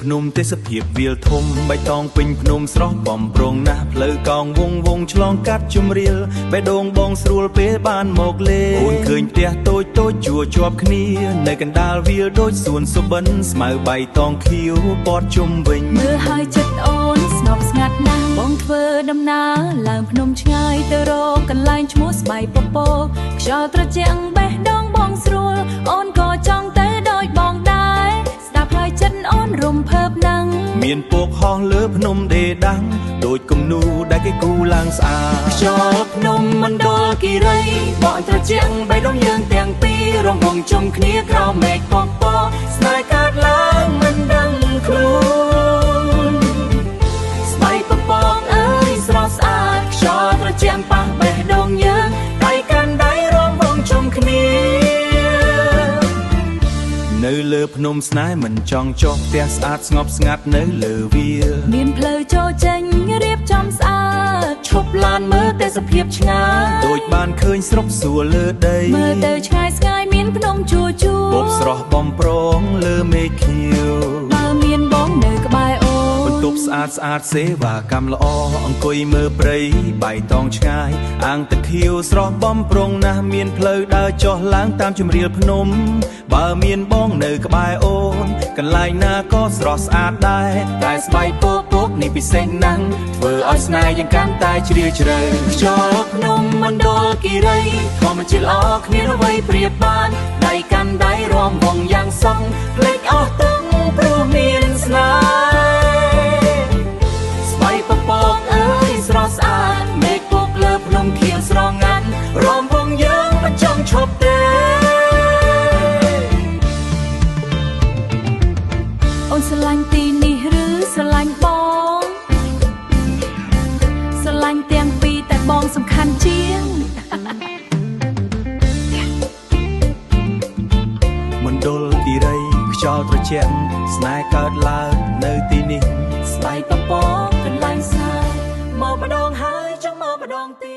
ភ្នំទេសភាពវាលធំបៃតងពេញភ្នំស្រស់បំប្រងណាស់ផ្លូវកោងវងឆ្លងកាត់ជម្រាលបេះដូងបងស្រួលពេលបានមកលេងអូនឃើញផ្ទះតូចជួជាប់គ្នានៅកណ្ដាលវាលដូចសួនសុបិនស្មៅបៃតងខៀវព័ទ្ធជុំវិញមើលហើយចិត្តអូនស្ងប់ស្ងាត់ណាស់បងធ្វើដំណើរឡើងភ្នំឆ្ងាយទៅរកកន្លែងឈ្មោះស្បៃពពកខ្យល់ត្រជាក់បេះដូងបងស្រួលអូនក៏ចង់ទៅដូចបងដែរស្ដាប់ហើយចិត្តអូនរំភើបណាស់មានពកហោះលើភ្នំដេដាំងដូចគំនូដែលគេគូឡើងស្អាតខ្យល់ភ្នំមណ្ឌលគិរីបក់ត្រជាក់បេះដូងយើងទាំងពីររំវងជុំគ្នាក្រោមមេឃពពកស្នេហ៍កើតឡើងមិនដឹងខ្លួនស្បៃពពកអើយស្រស់ស្អាតខ្យល់ត្រជាក់ប៉ះបេះដូងយើងដៃកាន់ដៃរំវងជុំគ្នានៅលើភ្នំស្នេហ៍មិនចង់ចុះផ្ទះស្អាតស្ងប់ស្ងាត់នៅលើវាមានផ្លូវចូលចេញរៀបចំស្អាតឈប់ឡានមើលទេសភាពឆ្ងាយដូចបានឃើញស្រុកសួរលើដីមើលទៅឆ្ងាយស្ងាយមានភ្នំជួពពកស្រស់បំប្រងលើមេឃខៀវបើមានបងនៅក្បែរអូនបន្ទប់ស្អាតសេវាកម្មល្អអង្គុយមើលព្រៃបៃតងឆ្ងាយអាងទឹកខៀវស្រស់បំប្រងណាស់មានផ្លូវដើរចុះឡើងតាមជម្រាលភ្នំបើមានបងនៅក្បែរអូនកន្លែងណាក៏ស្រស់ស្អាតដែរតែស្បៃពពកនេះពិសេសណាស់ធ្វើឲ្យស្នេហ៍យើងកាន់តែជ្រាលជ្រៅខ្យល់ភ្នំមណ្ឌលគិរីធម្មជាតិល្អគ្មានអ្វីប្រៀបបានដៃកាន់ដៃរំវងយ៉ាងសង់ភ្លេចអស់ទាំងព្រោះមានស្នេហ៍ស្បៃពពកអើយស្រស់ស្អាតមេឃពកលើភ្នំខៀវស្រងាត់រំវងយើងមិនចង់ឈប់ទេអូនស្រឡាញ់ទីនេះឬស្រឡាញ់បងស្រឡាញ់ទាំងពីរតែបងសំខាន់ជាងមណ្ឌលគិរីខ្យល់ត្រជាក់ស្នេហ៍កើតឡើងនៅទីនេះស្បៃពពកកន្លែងស្នេហ៍មកម្ដងហើយចង់មកម្ដងទៀត